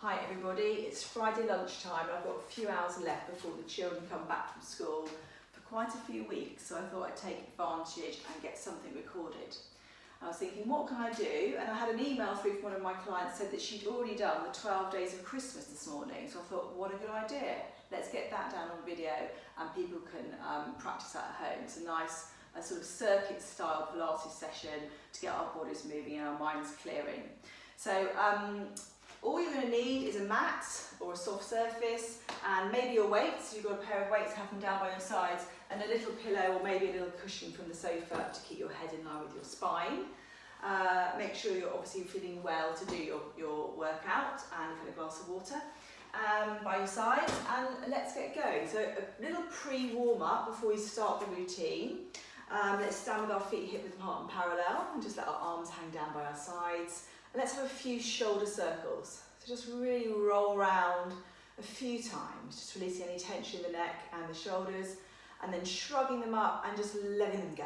Hi everybody, it's Friday lunchtime and I've got a few hours left before the children come back from school for quite a few weeks, so I thought I'd take advantage and get something recorded. I was thinking, what can I do? And I had an email through from one of my clients said that she'd already done the 12 days of Christmas this morning, so I thought, what a good idea. Let's get that down on video and people can practice that at home. It's a nice sort of circuit style Pilates session to get our bodies moving and our minds clearing. So all you're going to need is a mat or a soft surface and maybe your weights. So you've got a pair of weights, have them down by your sides, and a little pillow or maybe a little cushion from the sofa to keep your head in line with your spine. Make sure you're obviously feeling well to do your workout, and you've had a glass of water by your side, and let's get going. So a little pre-warm-up before we start the routine. Let's stand with our feet hip width apart and parallel and just let our arms hang down by our sides. And let's have a few shoulder circles. So just really roll around a few times, just releasing any tension in the neck and the shoulders, and then shrugging them up and just letting them go.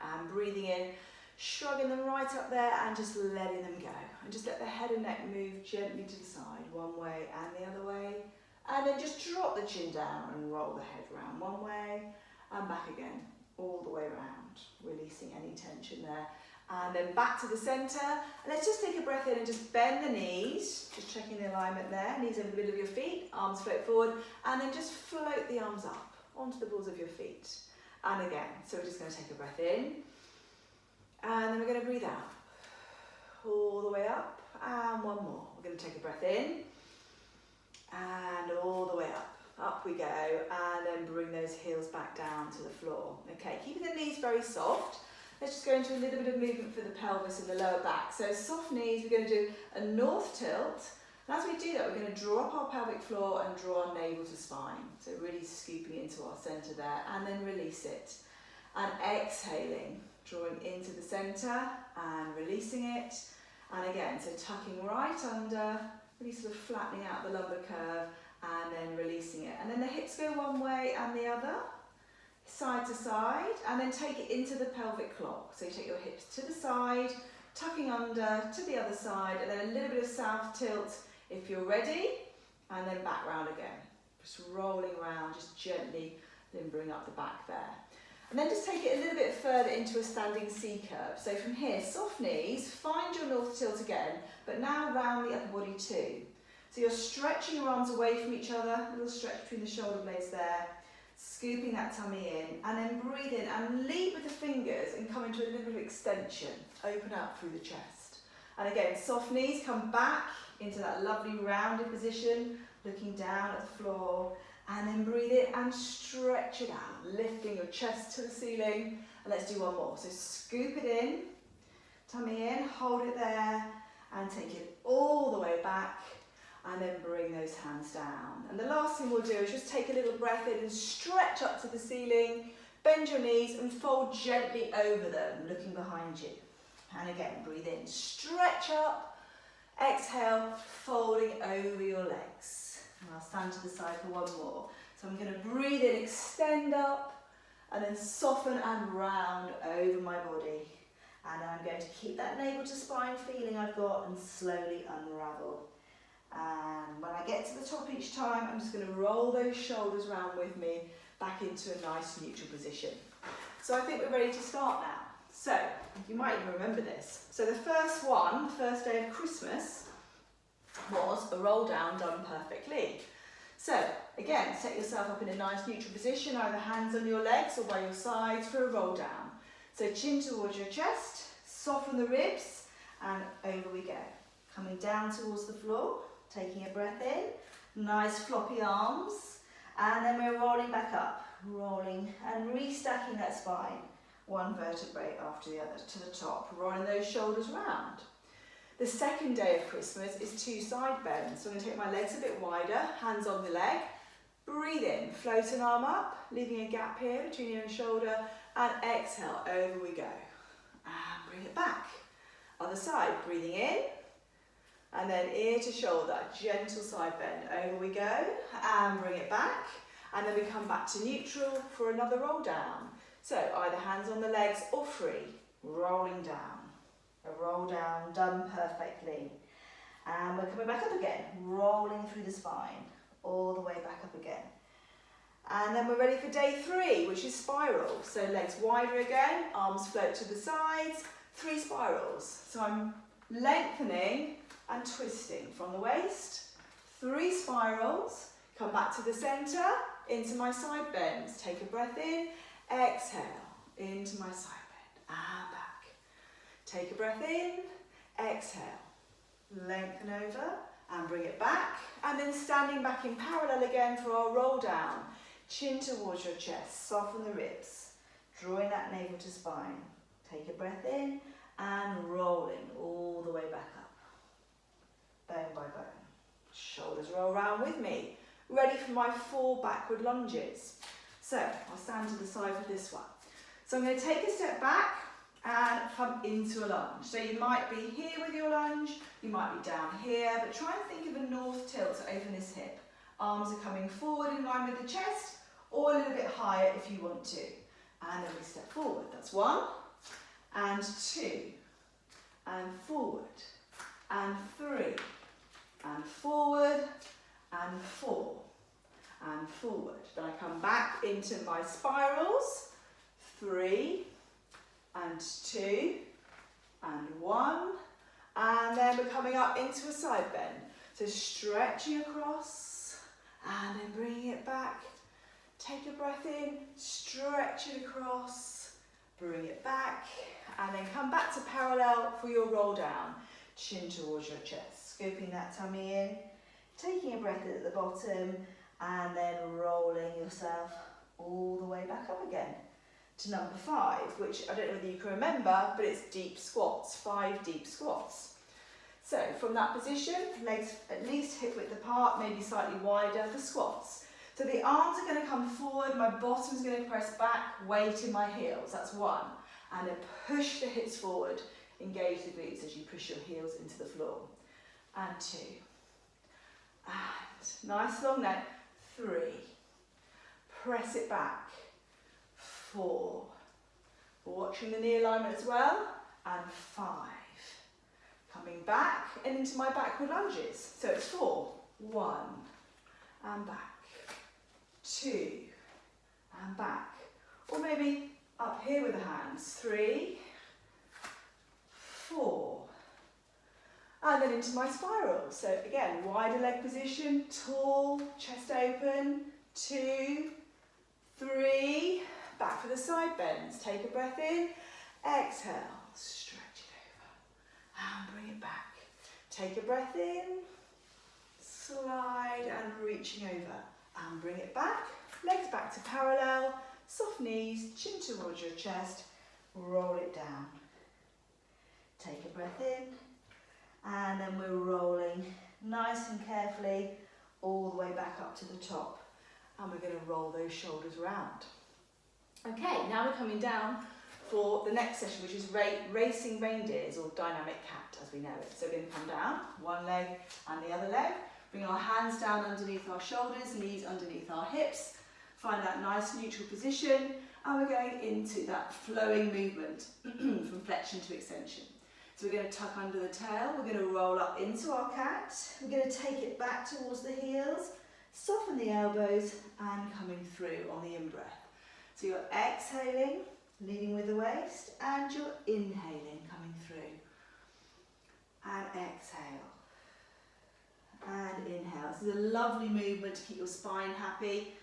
And breathing in, shrugging them right up there and just letting them go. And just let the head and neck move gently to the side, one way and the other way. And then just drop the chin down and roll the head round one way and back again, all the way around, releasing any tension there. And then back to the centre. And let's just take a breath in and just bend the knees, just checking the alignment there, knees over the middle of your feet, arms float forward, and then just float the arms up onto the balls of your feet. And again, so we're just going to take a breath in, and then we're going to breathe out, all the way up, and one more. We're going to take a breath in, and all the way up we go, and then bring those heels back down to the floor. Okay, keeping the knees very soft. Let's just go into a little bit of movement for the pelvis and the lower back. So soft knees, we're going to do a north tilt. And as we do that, we're going to draw up our pelvic floor and draw our navel to spine. So really scooping into our centre there, and then release it. And exhaling, drawing into the centre and releasing it. And again, so tucking right under, really sort of flattening out the lumbar curve and then releasing it. And then the hips go one way and the other, side to side, and then take it into the pelvic clock. So you take your hips to the side, tucking under to the other side, and then a little bit of south tilt if you're ready, and then back round again. Just rolling around, just gently, then bring up the back there. And then just take it a little bit further into a standing C curve. So from here, soft knees, find your north tilt again, but now round the upper body too. So you're stretching your arms away from each other, a little stretch between the shoulder blades there, scooping that tummy in, and then breathe in and lead with the fingers and come into a little bit of extension. Open up through the chest. And again, soft knees, come back into that lovely rounded position, looking down at the floor, and then breathe in and stretch it out, lifting your chest to the ceiling. And let's do one more. So scoop it in, tummy in, hold it there, and take it all the way back. And then bring those hands down. And the last thing we'll do is just take a little breath in and stretch up to the ceiling, bend your knees and fold gently over them, looking behind you. And again, breathe in, stretch up, exhale, folding over your legs. And I'll stand to the side for one more. So I'm going to breathe in, extend up, and then soften and round over my body. And I'm going to keep that navel to spine feeling I've got and slowly unravel. And when I get to the top each time, I'm just going to roll those shoulders round with me back into a nice neutral position. So I think we're ready to start now. So you might even remember this. So the first one, the first day of Christmas, was a roll down done perfectly. So again, set yourself up in a nice neutral position, either hands on your legs or by your sides for a roll down. So chin towards your chest, soften the ribs, and over we go. Coming down towards the floor. Taking a breath in, nice floppy arms, and then we're rolling back up, rolling and restacking that spine, one vertebrae after the other to the top, rolling those shoulders round. The second day of Christmas is 2 side bends, so I'm going to take my legs a bit wider, hands on the leg, breathe in, float an arm up, leaving a gap here between your shoulder, and exhale, over we go, and bring it back. Other side, breathing in, and then ear to shoulder, gentle side bend. Over we go, and bring it back. And then we come back to neutral for another roll down. So either hands on the legs or free, rolling down. A roll down, done perfectly. And we're coming back up again, rolling through the spine, all the way back up again. And then we're ready for day 3, which is spiral. So legs wider again, arms float to the sides, 3 spirals. So I'm lengthening and twisting from the waist, 3 spirals, come back to the centre, into my side bends. Take a breath in, exhale, into my side bend, and back. Take a breath in, exhale, lengthen over, and bring it back. And then standing back in parallel again for our roll down. Chin towards your chest, soften the ribs, drawing that navel to spine. Take a breath in and rolling all the way back up. Bone by bone. Shoulders roll round with me. Ready for my 4 backward lunges. So I'll stand to the side for this one. So I'm going to take a step back and come into a lunge. So you might be here with your lunge, you might be down here, but try and think of a north tilt to open this hip. Arms are coming forward in line with the chest, or a little bit higher if you want to. And then we step forward. That's 1, and 2, and forward, and 3, and forward, and 4, and forward. Then I come back into my spirals, 3, and 2, and 1, and then we're coming up into a side bend. So stretching across, and then bringing it back. Take a breath in, stretch it across, bring it back, and then come back to parallel for your roll down. Chin towards your chest, scooping that tummy in, taking a breath in at the bottom, and then rolling yourself all the way back up again to number 5, which I don't know whether you can remember, but it's deep squats, 5 deep squats. So from that position, legs at least hip width apart, maybe slightly wider for squats. So the arms are going to come forward, my bottom's going to press back, weight in my heels, that's 1. And then push the hips forward, engage the glutes as you push your heels into the floor. And 2. And nice long neck, 3. Press it back, 4. Watching the knee alignment as well, and 5. Coming back and into my backward lunges. So it's 4, 1, and back. 2, and back. Or maybe up here with the hands. 3, 4. And then into my spiral. So again, wider leg position, tall, chest open. 2, 3, back for the side bends. Take a breath in, exhale, stretch it over, and bring it back. Take a breath in, slide and reaching over. And bring it back, legs back to parallel, soft knees, chin towards your chest, roll it down. Take a breath in, and then we're rolling nice and carefully all the way back up to the top. And we're going to roll those shoulders round. Okay, now we're coming down for the next session, which is racing reindeers, or dynamic cat as we know it. So we're going to come down, one leg and the other leg. Bring our hands down underneath our shoulders, knees underneath our hips. Find that nice neutral position, and we're going into that flowing movement from flexion to extension. So we're going to tuck under the tail, we're going to roll up into our cat, we're going to take it back towards the heels, soften the elbows, and coming through on the in-breath. So you're exhaling, leading with the waist, and you're inhaling, coming through. And exhale. And inhale. This is a lovely movement to keep your spine happy,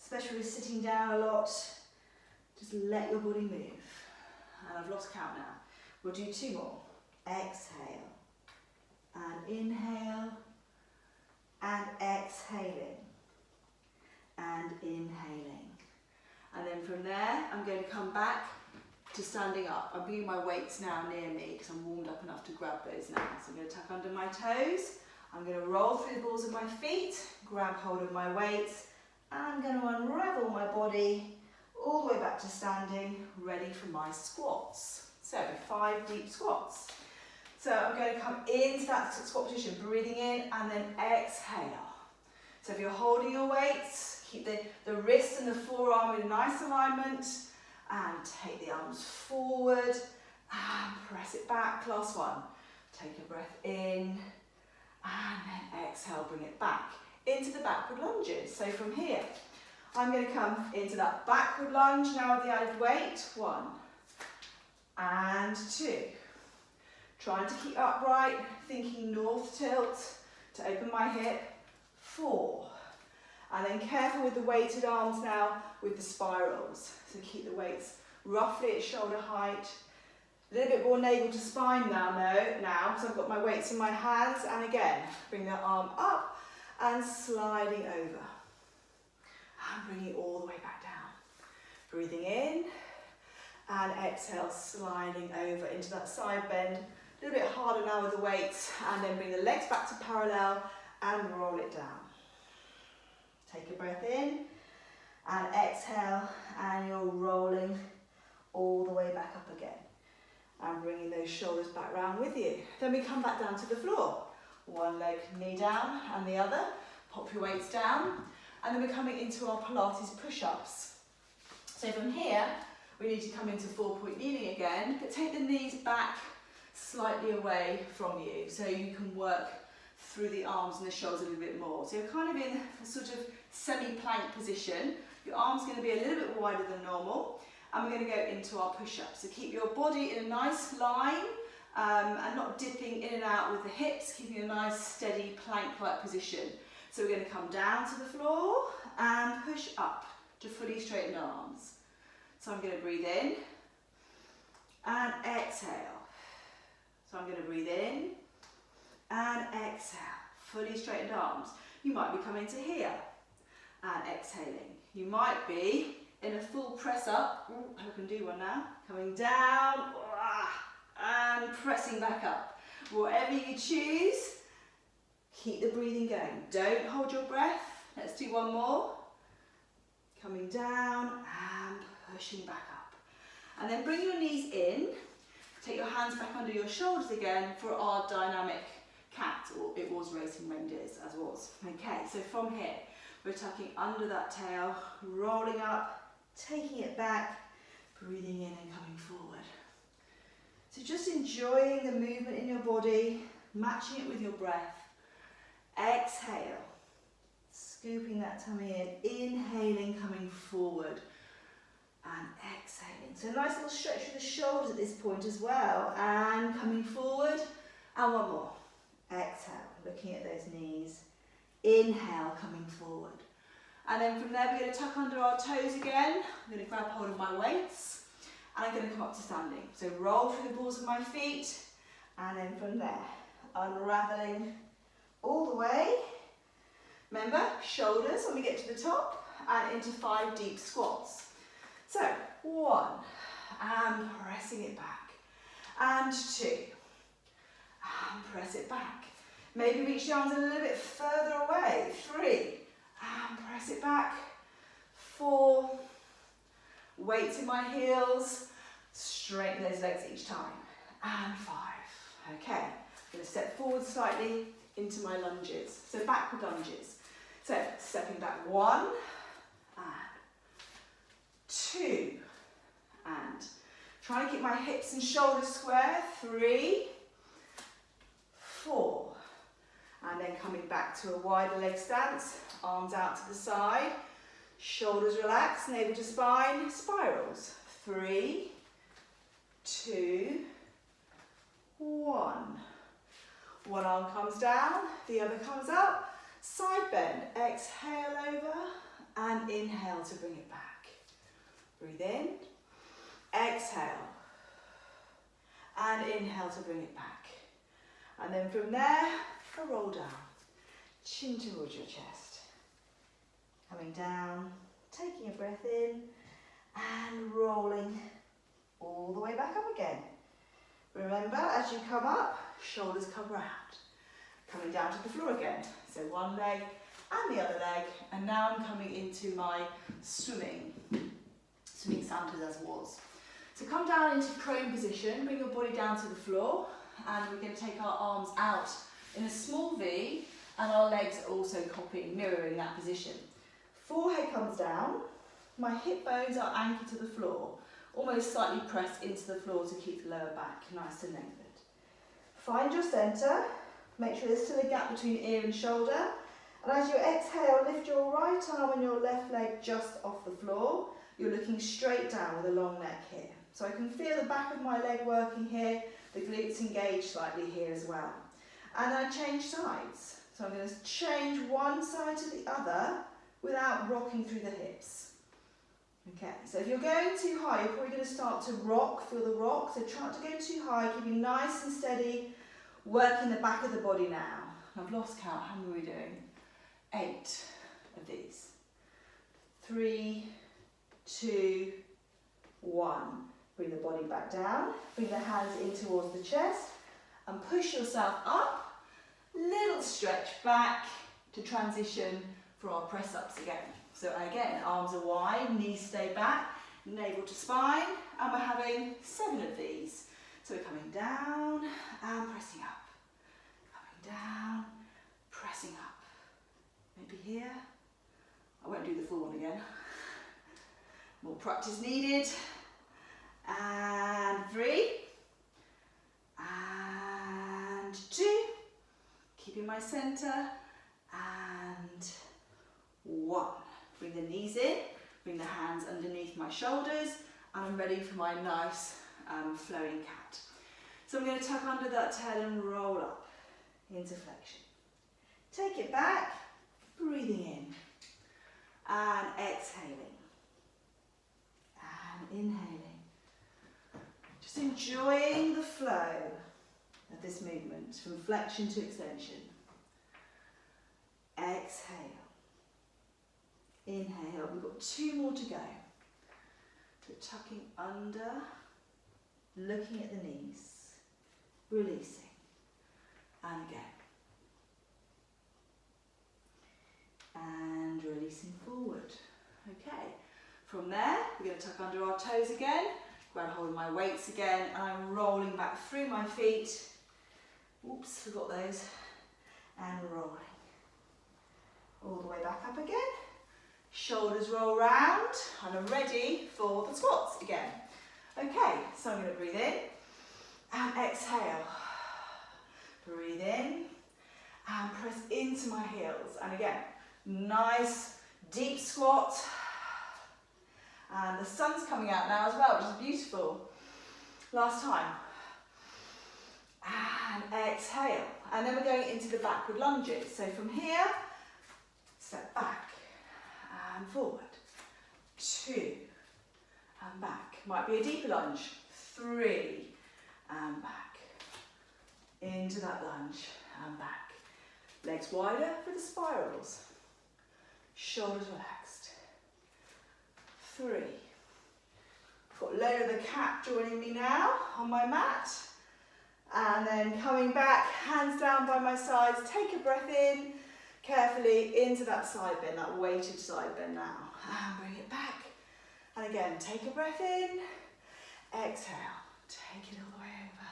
especially with sitting down a lot. Just let your body move. And I've lost count now. We'll do 2 more. Exhale. And inhale. And exhaling. And inhaling. And then from there, I'm going to come back to standing up. I'm bringing my weights now near me because I'm warmed up enough to grab those now. So I'm going to tuck under my toes. I'm going to roll through the balls of my feet, grab hold of my weights, and I'm going to unravel my body all the way back to standing, ready for my squats. So 5 deep squats. So I'm going to come into that squat position, breathing in and then exhale. So if you're holding your weights, keep the wrist and the forearm in nice alignment, and take the arms forward and press it back. Last one. Take a breath in exhale, bring it back into the backward lunges. So from here, I'm going to come into that backward lunge now with the added weight. 1 and 2. Trying to keep upright, thinking north tilt to open my hip. 4. And then careful with the weighted arms now with the spirals. So keep the weights roughly at shoulder height. A little bit more navel to spine now, so I've got my weights in my hands, and again, bring the arm up and sliding over. And bringing it all the way back down. Breathing in, and exhale, sliding over into that side bend. A little bit harder now with the weights, and then bring the legs back to parallel and roll it down. Take a breath in, and exhale, and you're rolling all the way back up again. And bringing those shoulders back round with you. Then we come back down to the floor. One leg, knee down, and the other. Pop your weights down. And then we're coming into our Pilates push-ups. So from here, we need to come into 4-point kneeling again, but take the knees back slightly away from you, so you can work through the arms and the shoulders a little bit more. So you're kind of in a sort of semi-plank position. Your arm's going to be a little bit wider than normal. And we're going to go into our push-ups. So keep your body in a nice line and not dipping in and out with the hips, keeping a nice steady plank-like position. So we're going to come down to the floor and push up to fully straighten arms. So I'm going to breathe in and exhale. So I'm going to breathe in and exhale. Fully straightened arms. You might be coming to here and exhaling. You might be in a full press up. I can do one now. Coming down and pressing back up. Whatever you choose, keep the breathing going. Don't hold your breath. Let's do one more. Coming down and pushing back up. And then bring your knees in. Take your hands back under your shoulders again for our dynamic cat, or it was racing reindeers as was. Okay, so from here, we're tucking under that tail, rolling up, taking it back, breathing in and coming forward. So just enjoying the movement in your body, matching it with your breath. Exhale, scooping that tummy in, inhaling, coming forward, and exhaling. So a nice little stretch through the shoulders at this point as well, and coming forward, and one more. Exhale, looking at those knees. Inhale, coming forward. And then from there, we're going to tuck under our toes again. I'm going to grab hold of my weights, and I'm going to come up to standing. So roll through the balls of my feet, and then from there, unraveling all the way. Remember, shoulders when we get to the top, and into 5 deep squats. So 1, and pressing it back, and 2, and press it back. Maybe reach the arms a little bit further away. 3, and press it back. 4, weights in my heels, straighten those legs each time. And 5. Okay, I'm going to step forward slightly into my lunges. So backward lunges. So stepping back 1, and 2, and trying to keep my hips and shoulders square. 3, 4. And then coming back to a wider leg stance, arms out to the side, shoulders relaxed, navel to spine, spirals. 3, 2, 1. One arm comes down, the other comes up, side bend, exhale over, and inhale to bring it back. Breathe in, exhale, and inhale to bring it back. And then from there, a roll down, chin towards your chest. Coming down, taking a breath in, and rolling all the way back up again. Remember, as you come up, shoulders come round. Coming down to the floor again. So one leg and the other leg, and now I'm coming into my swimming Santas as was. So come down into prone position, bring your body down to the floor, and we're going to take our arms out in a small V, and our legs are also copying, mirroring that position. Forehead comes down, my hip bones are anchored to the floor, almost slightly pressed into the floor to keep the lower back nice and lengthened. Find your centre, Make sure there's still a gap between ear and shoulder. And as you exhale, lift your right arm and your left leg just off the floor. You're looking straight down with a long neck here. So I can feel the back of my leg working here, the glutes engaged slightly here as well. And I change sides. So I'm going to change one side to the other without rocking through the hips. Okay, so if you're going too high, you're probably going to start to rock, feel the rock. So try not to go too high, keeping nice and steady, working the back of the body now. I've lost count, how many are we doing? 8 of these. 3, 2, 1. Bring the body back down, bring the hands in towards the chest and push yourself up. Little stretch back to transition for our press ups again. So again, arms are wide, knees stay back, navel to spine, and we're having 7 of these. So we're coming down and pressing up. Coming down, pressing up. Maybe here. I won't do the full one again. More practice needed. And 3. And 2. Keeping my centre. And 1. Bring the knees in, bring the hands underneath my shoulders, and I'm ready for my nice flowing cat. So I'm going to tuck under that tail and roll up into flexion. Take it back, breathing in, and exhaling, and inhaling. Just enjoying the flow of this movement from flexion to extension. Exhale. Inhale, we've got 2 more to go. So tucking under, looking at the knees, releasing, and again. And releasing forward. Okay, from there, we're going to tuck under our toes again, grab hold of my weights again, and I'm rolling back through my feet. Oops, forgot those. And rolling. All the way back up again. Shoulders roll round, and I'm ready for the squats again. Okay, so I'm going to breathe in and exhale. Breathe in and press into my heels. And again, nice deep squat. And the sun's coming out now as well, which is beautiful. Last time. And exhale. And then we're going into the backward lunges. So from here, step back. And forward, 2, and back. Might be a deeper lunge, 3, and back. Into that lunge, and back. Legs wider for the spirals. Shoulders relaxed. 3. Got lower the cat joining me now on my mat. And then coming back, hands down by my sides, take a breath in. Carefully into that side bend, that weighted side bend now. And bring it back. And again, take a breath in. Exhale. Take it all the way over.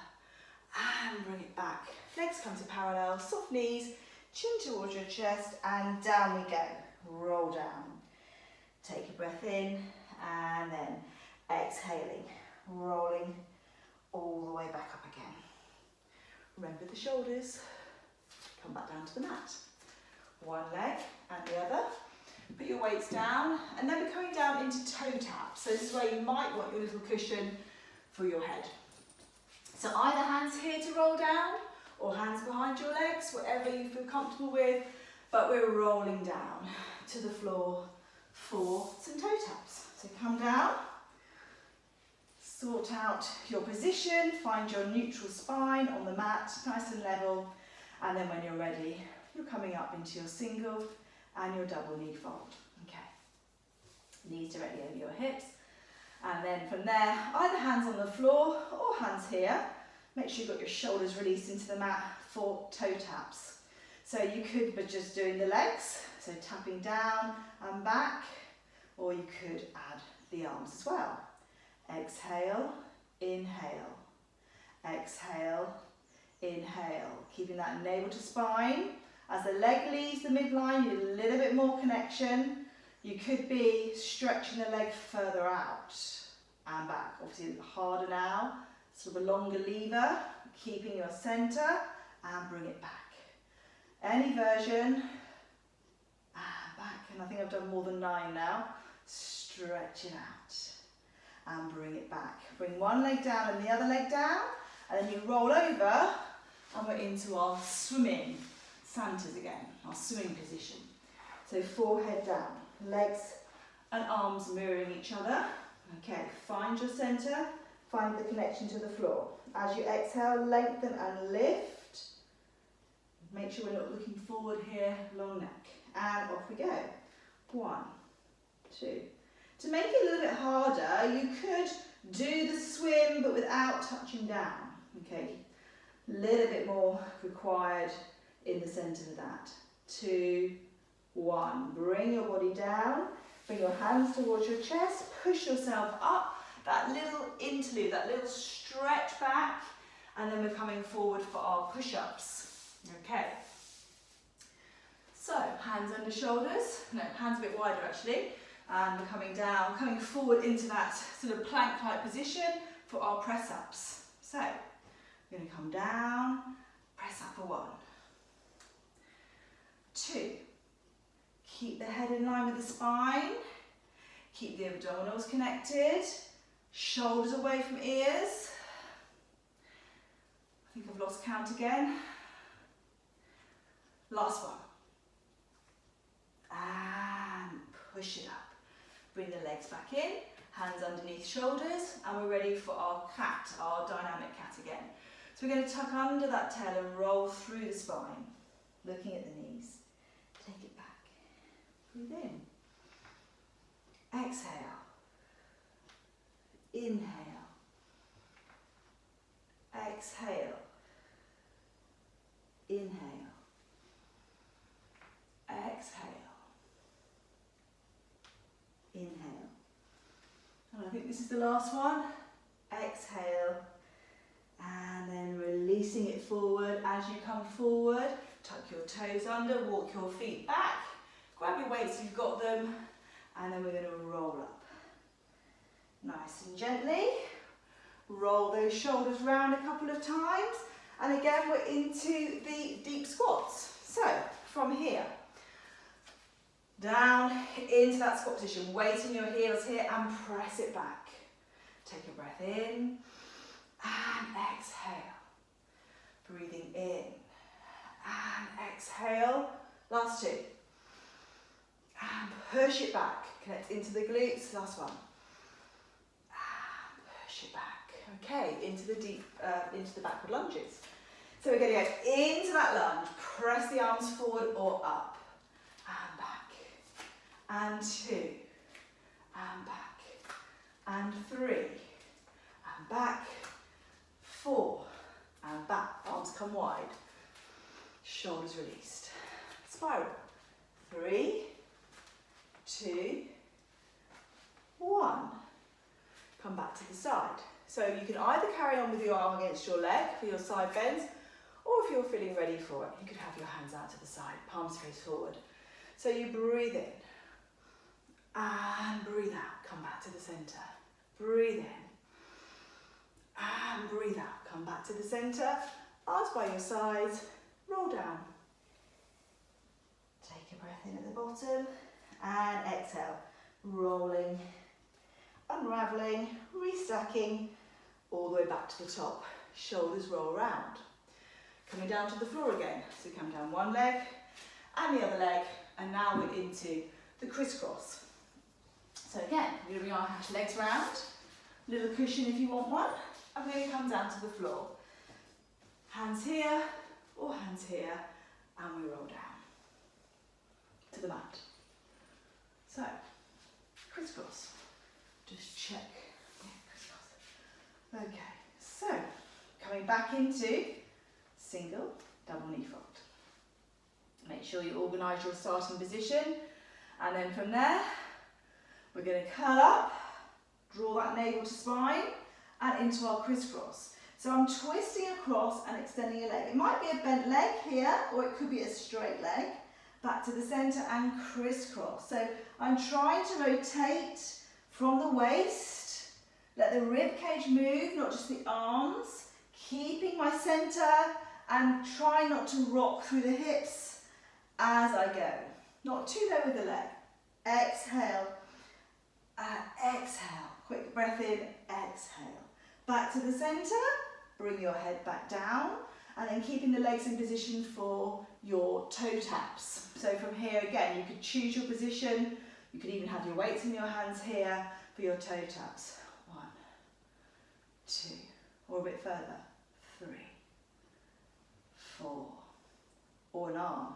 And bring it back. Legs come to parallel, soft knees, chin towards your chest, and down we go. Roll down. Take a breath in, and then exhaling. Rolling all the way back up again. Remember the shoulders. Come back down to the mat. One leg and the other. Put your weights down, and then we're coming down into toe tap. So this is where you might want your little cushion for your head. So either hands here to roll down, or hands behind your legs, whatever you feel comfortable with, but we're rolling down to the floor for some toe taps. So come down, sort out your position, find your neutral spine on the mat, nice and level, and then when you're ready, you're coming up into your single and your double knee fold. Okay, knees directly over your hips, and then from there, either hands on the floor or hands here. Make sure you've got your shoulders released into the mat for toe taps. So you could be just doing the legs, so tapping down and back, or you could add the arms as well. Exhale, inhale, exhale, inhale. Keeping that navel to spine. As the leg leaves the midline, you need a little bit more connection. You could be stretching the leg further out and back. Obviously harder now, sort of a longer lever, keeping your centre, and bring it back. any version. And back, and I think I've done more than 9 now. Stretch it out and bring it back. Bring one leg down and the other leg down, and then you roll over and we're into our swimming Santas again, our swimming position. So forehead down, legs and arms mirroring each other. Okay, find your centre, find the connection to the floor. As you exhale, lengthen and lift. Make sure we're not looking forward here, long neck. And off we go. 1, 2. To make it a little bit harder, you could do the swim but without touching down. Okay, a little bit more required in the centre of that. 2, 1. Bring your body down, bring your hands towards your chest, push yourself up. That little interlude, that little stretch back, and then we're coming forward for our push-ups. Okay. So, hands under shoulders, no, hands a bit wider actually, and we're coming down, coming forward into that sort of plank-like position for our press-ups. So, we're going to come down, press up for 1, 2, keep the head in line with the spine, keep the abdominals connected, shoulders away from ears. I think I've lost count again. Last one. And push it up. Bring the legs back in, hands underneath shoulders, and we're ready for our cat, our dynamic cat again. So we're going to tuck under that tail and roll through the spine, looking at the knees. Take it back. Breathe in. Exhale. Inhale. Exhale. Inhale. Exhale. Inhale. And I think this is the last one. Exhale. And then releasing it forward as you come forward. Tuck your toes under, walk your feet back. Grab your weights if you've got them. And then we're going to roll up. Nice and gently. Roll those shoulders round a couple of times. And again, we're into the deep squats. So, from here, down into that squat position. Weight in your heels here and press it back. Take a breath in and exhale. Breathing in and exhale. Last 2. And push it back. Connect into the glutes. Last one. And push it back. Okay, into the deep, into the backward lunges. So we're going to go into that lunge. Press the arms forward or up. And back. And 2. And back. And 3. And back. 4. And back. Arms come wide. Shoulders released. Spiral. 3, 2, 1. Come back to the side. So you can either carry on with your arm against your leg for your side bends, or if you're feeling ready for it, you could have your hands out to the side, palms face forward. So you breathe in and breathe out. Come back to the centre. Breathe in and breathe out. Come back to the centre. Arms by your sides. Roll down. Take a breath in at the bottom and exhale. Rolling, unravelling, restacking, all the way back to the top. Shoulders roll round. Coming down to the floor again. So we come down one leg and the other leg, and now we're into the crisscross. So again, we're going to bring our legs round, little cushion if you want one, and we're going to come down to the floor. Hands here or hands here, and we roll down to the mat. So, crisscross. Just check. Yeah, crisscross. Okay, so coming back into single, double knee fold. Make sure you organise your starting position, and then from there, we're going to curl up, draw that navel to spine, and into our crisscross. So I'm twisting across and extending a leg. It might be a bent leg here, or it could be a straight leg. Back to the centre and crisscross. So I'm trying to rotate from the waist, let the rib cage move, not just the arms, keeping my centre and try not to rock through the hips as I go. Not too low with the leg. Exhale. And exhale. Quick breath in. Exhale. Back to the centre. Bring your head back down. And then keeping the legs in position for your toe taps. So from here again, you could choose your position. You could even have your weights in your hands here for your toe taps. 1, 2, or a bit further. 3, 4, or an arm.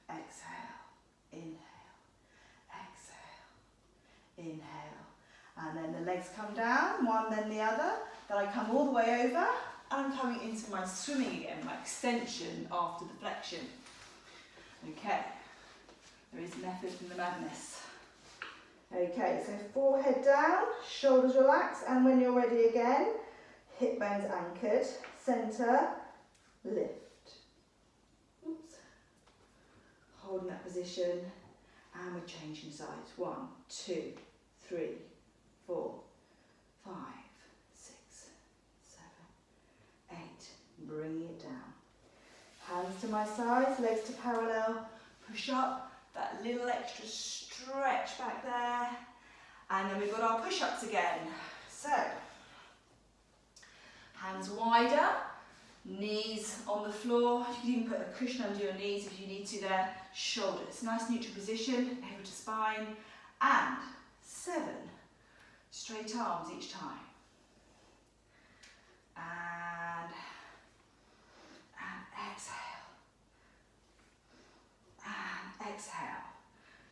5. Exhale, inhale, exhale, inhale. And then the legs come down, one then the other. Then I come all the way over, and I'm coming into my swimming again, my extension after the flexion. Okay, there is method in the madness. Okay, so forehead down, shoulders relaxed, and when you're ready again, hip bones anchored, centre, lift. Oops. Holding that position, and we're changing sides. 1, 2, 3, 4, 5, 6, 7, 8. Bringing it down. Hands to my sides, legs to parallel. Push up, that little extra stretch back there. And then we've got our push-ups again. So, hands wider, knees on the floor. You can even put a cushion under your knees if you need to there. Shoulders, nice neutral position, elbow to spine. And 7 straight arms each time. And exhale. And exhale.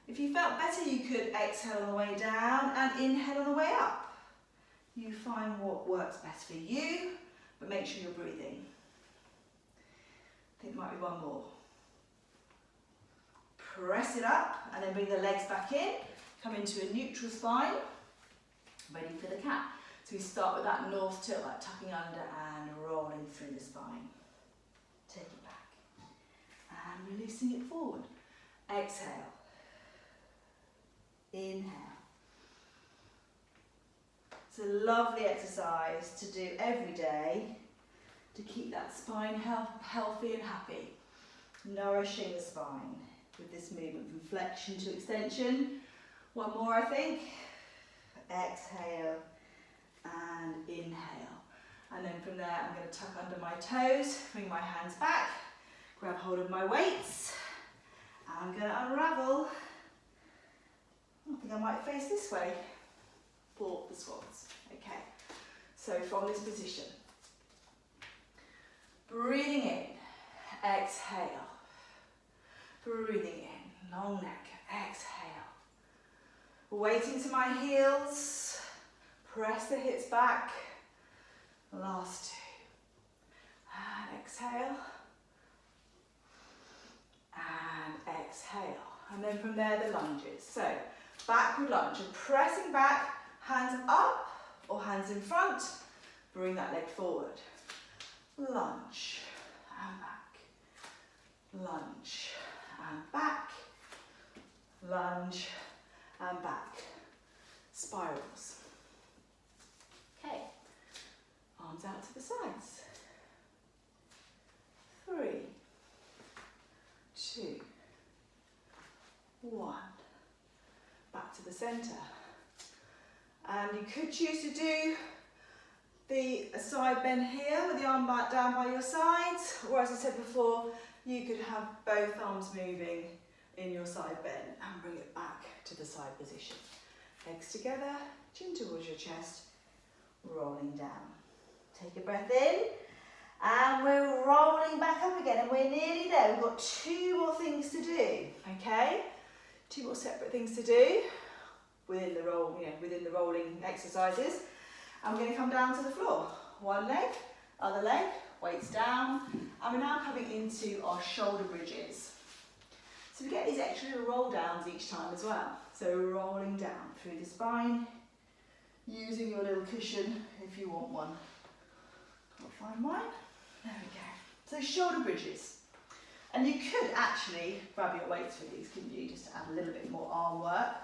If you felt better, you could exhale on the way down and inhale on the way up. You find what works best for you, but make sure you're breathing. I think there might be one more. Press it up and then bring the legs back in. Come into a neutral spine. Ready for the cat. So we start with that north tilt, like tucking under and rolling through the spine. Take it back. And releasing it forward. Exhale. Inhale. It's a lovely exercise to do every day to keep that spine healthy and happy. Nourishing the spine with this movement from flexion to extension. One more, I think. Exhale and inhale. And then from there, I'm going to tuck under my toes, bring my hands back, grab hold of my weights, and I'm going to unravel. I think I might face this way for the squats. Okay, so from this position, breathing in, exhale, breathing in, long neck, exhale. Weight into my heels, press the hips back, last 2, and exhale, and exhale, and then from there the lunges. So backward lunge, and pressing back, hands up or hands in front, bring that leg forward, lunge and back, lunge and back, lunge and back, spirals. Okay, arms out to the sides. 3, 2, 1. Back to the centre. And you could choose to do the side bend here with the arm back down by your sides, or as I said before, you could have both arms moving in your side bend and bring it back to the side position. Legs together, chin towards your chest, rolling down. Take a breath in, and we're rolling back up again, and we're nearly there. We've got 2 more things to do, okay? 2 more separate things to do within the rolling exercises. And we're going to come down to the floor. One leg, other leg, weights down, and we're now coming into our shoulder bridges. So we get these extra little roll downs each time as well. So rolling down through the spine, using your little cushion if you want one. Can't find mine. There we go. So shoulder bridges. And you could actually grab your weights for these, couldn't you? Just to add a little bit more arm work.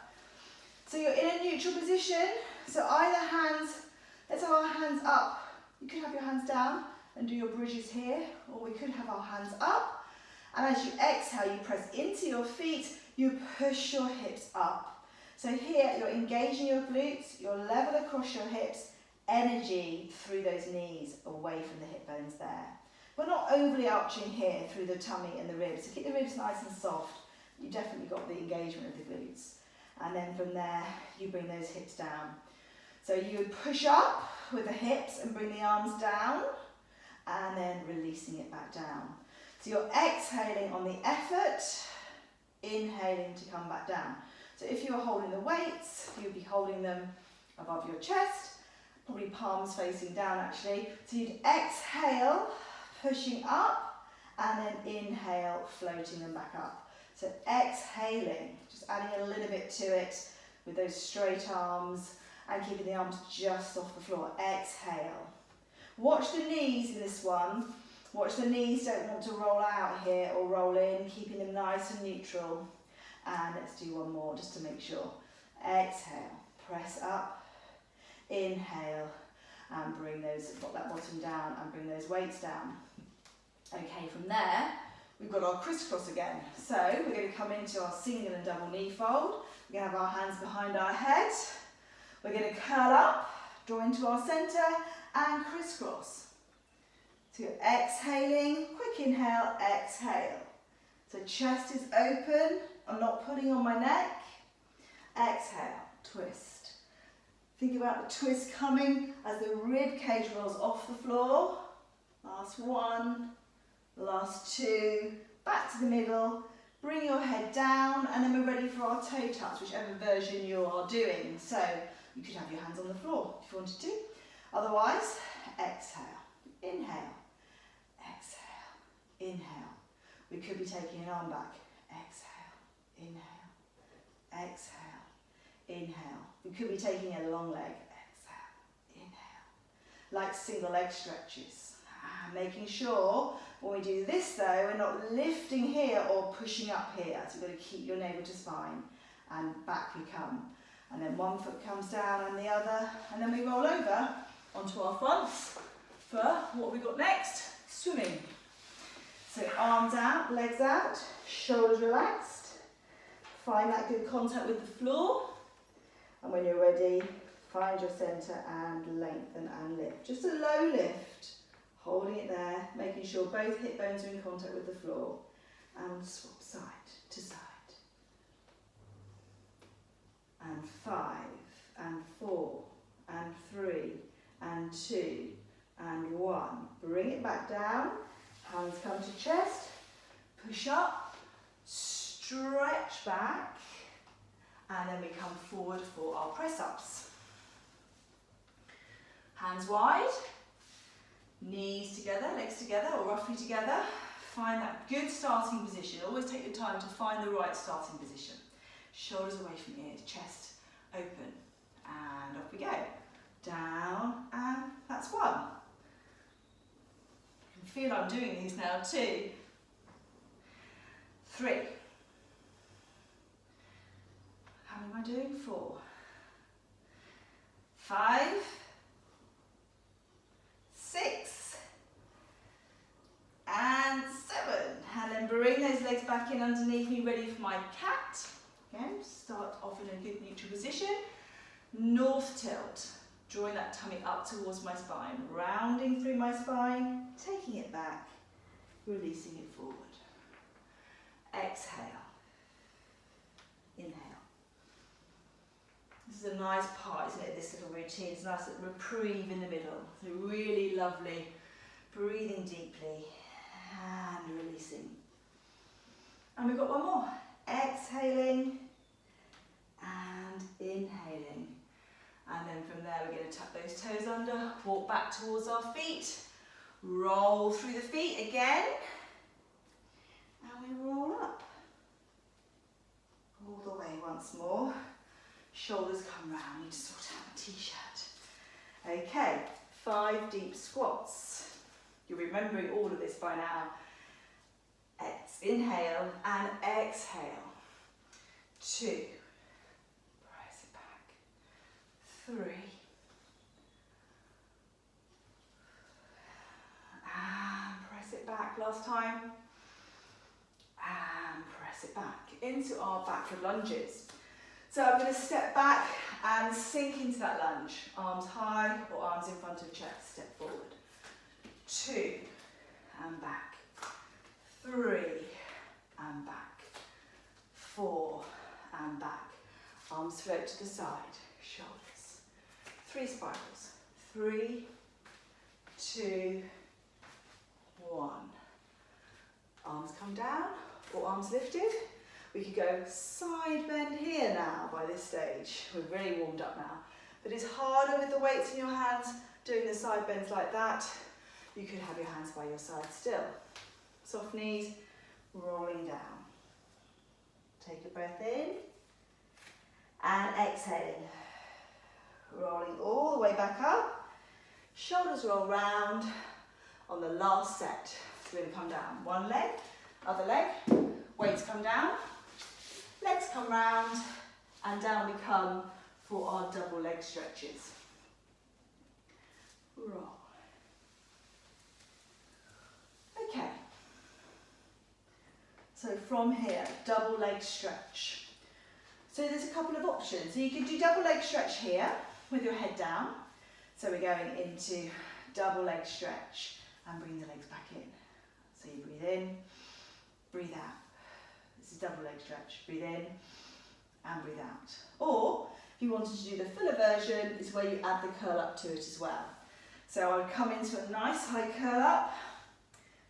So you're in a neutral position. So either hands, let's have our hands up. You could have your hands down and do your bridges here, or we could have our hands up. And as you exhale, you press into your feet, you push your hips up. So here, you're engaging your glutes, you're level across your hips, energy through those knees, away from the hip bones there. We're not overly arching here through the tummy and the ribs, so keep the ribs nice and soft. You've definitely got the engagement of the glutes. And then from there, you bring those hips down. So you would push up with the hips and bring the arms down, and then releasing it back down. So you're exhaling on the effort, inhaling to come back down. So if you were holding the weights, you'd be holding them above your chest, probably palms facing down actually. So you'd exhale, pushing up, and then inhale, floating them back up. So exhaling, just adding a little bit to it with those straight arms and keeping the arms just off the floor. Exhale. Watch the knees in this one. Watch the knees, don't want to roll out here or roll in, keeping them nice and neutral. And let's do one more just to make sure. Exhale, press up, inhale, and bring that bottom down and bring those weights down. Okay, from there, we've got our crisscross again. So we're going to come into our single and double knee fold. We're going to have our hands behind our head. We're going to curl up, draw into our centre, and crisscross. So you're exhaling, quick inhale, exhale. So chest is open, I'm not pulling on my neck. Exhale, twist. Think about the twist coming as the rib cage rolls off the floor. Last one, last two, back to the middle. Bring your head down, and then we're ready for our toe touch, whichever version you are doing. So you could have your hands on the floor if you wanted to. Otherwise, exhale, inhale, exhale, inhale. We could be taking an arm back. Exhale, inhale, exhale, inhale. We could be taking a long leg. Exhale, inhale. Like single leg stretches. Making sure when we do this though, we're not lifting here or pushing up here. So you've got to keep your navel to spine, and back we come. And then one foot comes down and the other, and then we roll over onto our fronts for what we've got next, swimming. So arms out, legs out, shoulders relaxed. Find that good contact with the floor. And when you're ready, find your centre and lengthen and lift. Just a low lift, holding it there, making sure both hip bones are in contact with the floor. And swap side to side. And 5, and 4, and 3, and 2, and 1. Bring it back down. Hands come to chest. Push up. Stretch back. And then we come forward for our press-ups. Hands wide. Knees together, legs together, or roughly together. Find that good starting position. Always take your time to find the right starting position. Shoulders away from ears, chest open, and off we go. Down, and that's one. I can feel I'm doing these now, 2, 3. How many am I doing? 4, 5, 6, and 7. And then bring those legs back in underneath me, ready for my cat. Again, start off in a good neutral position. North tilt, drawing that tummy up towards my spine, rounding through my spine, taking it back, releasing it forward. Exhale, inhale. This is a nice part, isn't it, this little routine? It's a nice little reprieve in the middle. So really lovely, breathing deeply and releasing. And we've got one more. Exhaling and inhaling. And then from there we're going to tuck those toes under, walk back towards our feet, roll through the feet again, and we roll up. All the way once more. Shoulders come round, need to sort out the t-shirt. Okay, 5 deep squats. You're remembering all of this by now. Inhale and exhale. 2. Press it back. 3. And press it back. Last time. And press it back into our backward lunges. So I'm going to step back and sink into that lunge. Arms high or arms in front of chest. Step forward. 2 and back. 3 and back. 4 and back. Arms float to the side. Shoulders. 3 spirals. 3, 2, 1. Arms come down or arms lifted. We could go side bend here now by this stage. We're really warmed up now. But it's harder with the weights in your hands doing the side bends like that. You could have your hands by your side still. Soft knees, rolling down. Take a breath in and exhaling. Rolling all the way back up. Shoulders roll round on the last set. So we're going to come down. One leg, other leg. Weights come down. Legs come round and down we come for our double leg stretches. Roll. Okay. So from here, double leg stretch. So there's a couple of options. So you can do double leg stretch here with your head down. So we're going into double leg stretch and bring the legs back in. So you breathe in, breathe out. This is double leg stretch. Breathe in and breathe out. Or if you wanted to do the fuller version, is where you add the curl up to it as well. So I would come into a nice high curl up,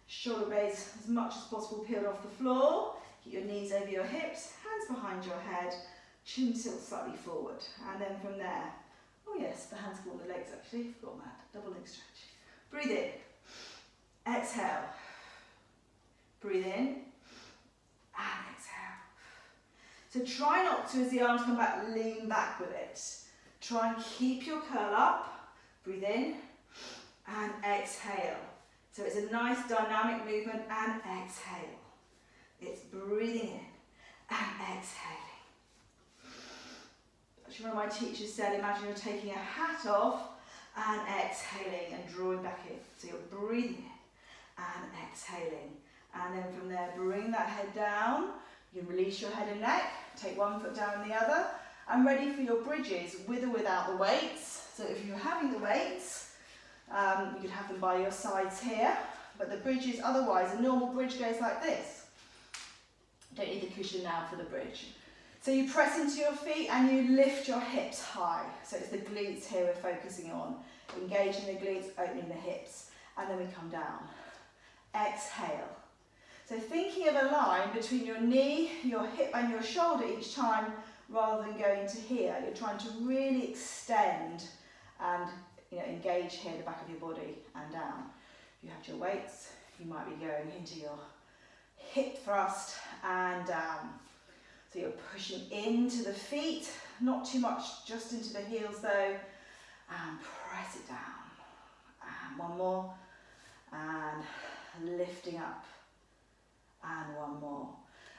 shoulder blades as much as possible peeled off the floor. Keep your knees over your hips, hands behind your head, chin tilt slightly forward. And then from there, oh yes, the hands go on the legs actually, forgot that, double leg stretch. Breathe in, exhale, breathe in, and exhale. So try not to, as the arms come back, lean back with it. Try and keep your curl up, breathe in, and exhale. So it's a nice dynamic movement and exhale. It's breathing in and exhaling. Actually, one of my teachers said, imagine you're taking a hat off and exhaling and drawing back in. So you're breathing in and exhaling. And then from there, bring that head down. You can release your head and neck. Take one foot down and the other. And ready for your bridges with or without the weights. So if you're having the weights, you could have them by your sides here. But the bridges, otherwise, a normal bridge goes like this. Don't need the cushion now for the bridge. So you press into your feet and you lift your hips high. So it's the glutes here we're focusing on. Engaging the glutes, opening the hips. And then we come down. Exhale. So thinking of a line between your knee, your hip and your shoulder each time rather than going to here. You're trying to really extend and engage here the back of your body and down. If you have your weights, you might be going into your hip thrust and down. So you're pushing into the feet, not too much, just into the heels though, and press it down. And one more, and lifting up. And one more.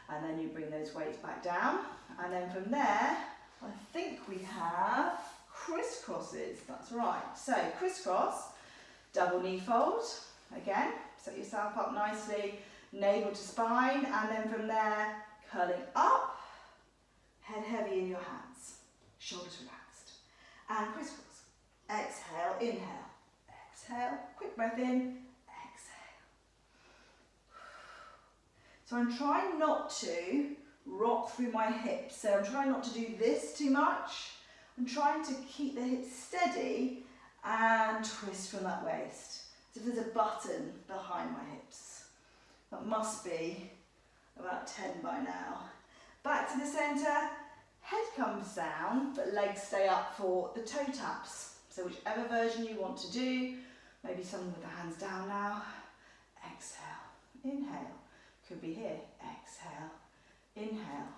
And then you bring those weights back down. And then from there, I think we have crisscrosses. That's right. So crisscross, double knee fold. Again, set yourself up nicely, navel to spine. And then from there, curling up, head heavy in your hands, shoulders relaxed. And crisscross. Exhale, inhale. Exhale, quick breath in. So I'm trying not to rock through my hips. So I'm trying not to do this too much. I'm trying to keep the hips steady and twist from that waist. As if there's a button behind my hips. That must be about 10 by now. Back to the centre, head comes down, but legs stay up for the toe taps. So whichever version you want to do, maybe some with the hands down now. Exhale, inhale. Could be here, exhale, inhale,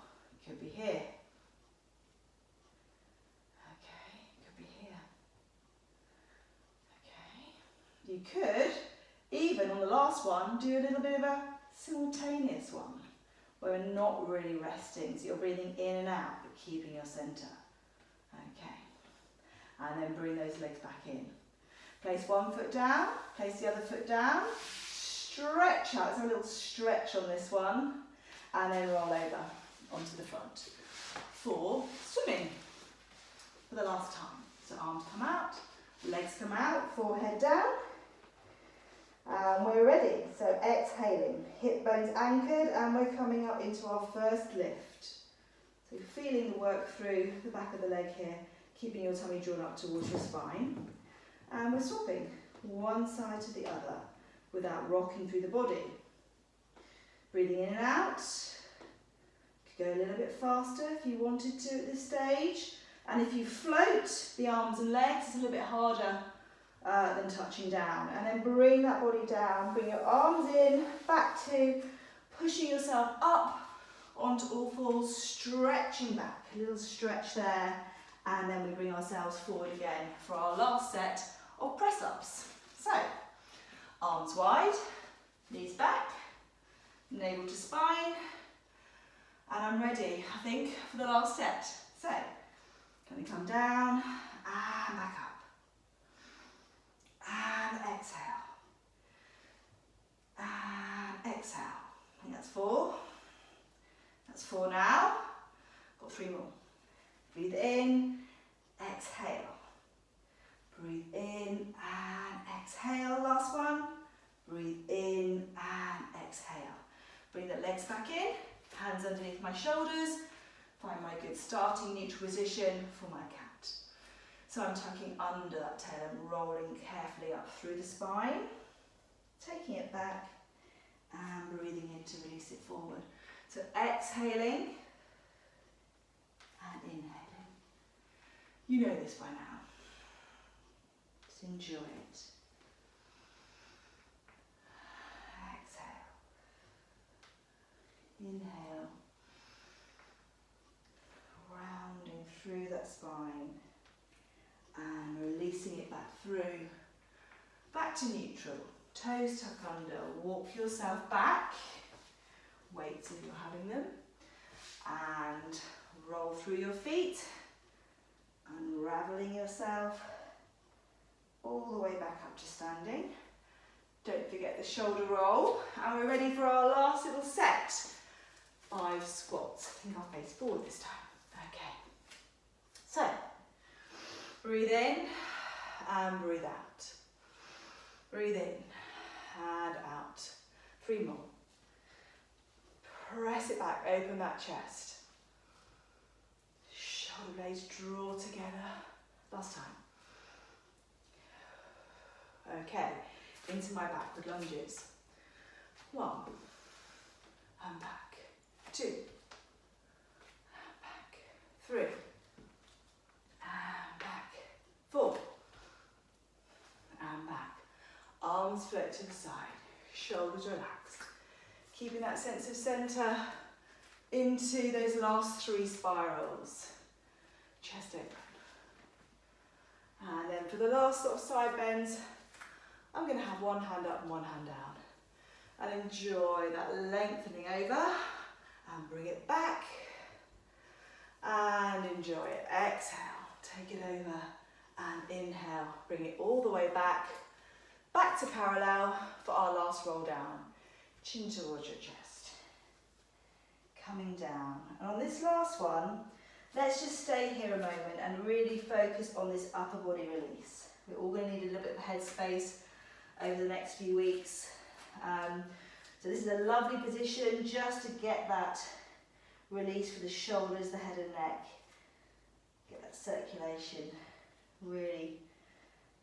could be here. Okay, could be here. Okay. You could, even on the last one, do a little bit of a simultaneous one, where we're not really resting, so you're breathing in and out, but keeping your centre. Okay. And then bring those legs back in. Place one foot down, place the other foot down, stretch out, so a little stretch on this one, and then roll over onto the front for swimming for the last time. So arms come out, legs come out, forehead down, and we're ready. So exhaling, hip bones anchored, and we're coming up into our first lift. So feeling the work through the back of the leg here, keeping your tummy drawn up towards your spine. And we're swapping one side to the other without rocking through the body. Breathing in and out. Could go a little bit faster if you wanted to at this stage. And if you float the arms and legs, it's a little bit harder than touching down. And then bring that body down, bring your arms in, back to pushing yourself up onto all fours, stretching back, a little stretch there. And then we bring ourselves forward again for our last set of press-ups. So, arms wide, knees back, navel to spine, and I'm ready, I think, for the last set. So, going to come down and back up, and exhale, and exhale. I think that's 4. That's 4 now. Got 3 more. Breathe in, exhale. Breathe in and exhale. Last one. Breathe in and exhale. Bring the legs back in, hands underneath my shoulders. Find my good starting neutral position for my cat. So I'm tucking under that tail and rolling carefully up through the spine. Taking it back and breathing in to release it forward. So exhaling and inhaling. You know this by now. Just enjoy it. Exhale. Inhale. Rounding through that spine and releasing it back through. Back to neutral. Toes tuck under. Walk yourself back. Weights if you're having them. And roll through your feet. Unraveling yourself all the way back up to standing. Don't forget the shoulder roll. And we're ready for our last little set. 5 squats. I think I'll face forward this time. Okay. So, breathe in and breathe out. Breathe in and out. 3 more. Press it back, open that chest. Shoulder blades draw together. Last time. Okay, into my backward lunges. 1, and back. 2, and back. 3, and back. 4, and back. Arms float to the side, shoulders relaxed. Keeping that sense of centre into those last 3 spirals. Chest open. And then for the last sort of side bends, I'm going to have one hand up and one hand down. And enjoy that lengthening over. And bring it back. And enjoy it. Exhale. Take it over. And inhale. Bring it all the way back. Back to parallel for our last roll down. Chin towards your chest. Coming down. And on this last one, let's just stay here a moment and really focus on this upper body release. We're all going to need a little bit of headspace over the next few weeks. So this is a lovely position just to get that release for the shoulders, the head and neck. Get that circulation really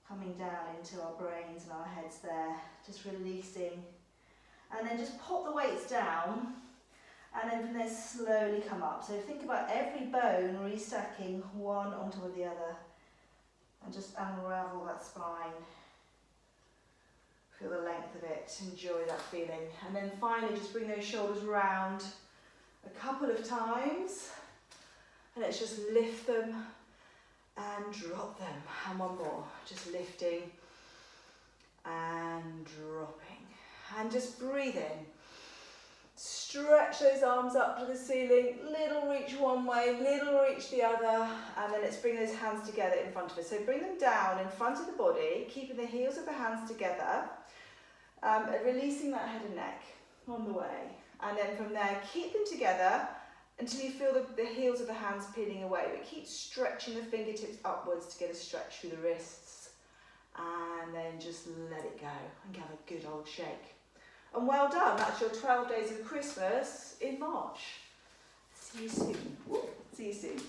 coming down into our brains and our heads there. Just releasing. And then just pop the weights down. And then from there slowly come up. So think about every bone restacking one on top of the other. And just unravel that spine. Feel the length of it, enjoy that feeling. And then finally just bring those shoulders round a couple of times. And let's just lift them and drop them. And one more, just lifting and dropping. And just breathe in. stretch those arms up to the ceiling, little reach one way, little reach the other, and then let's bring those hands together in front of us. So bring them down in front of the body, keeping the heels of the hands together, and releasing that head and neck on the way. And then from there, keep them together until you feel the heels of the hands peeling away, but keep stretching the fingertips upwards to get a stretch through the wrists. And then just let it go and have a good old shake. And well done, that's your 12 days of Christmas in March. See you soon. See you soon.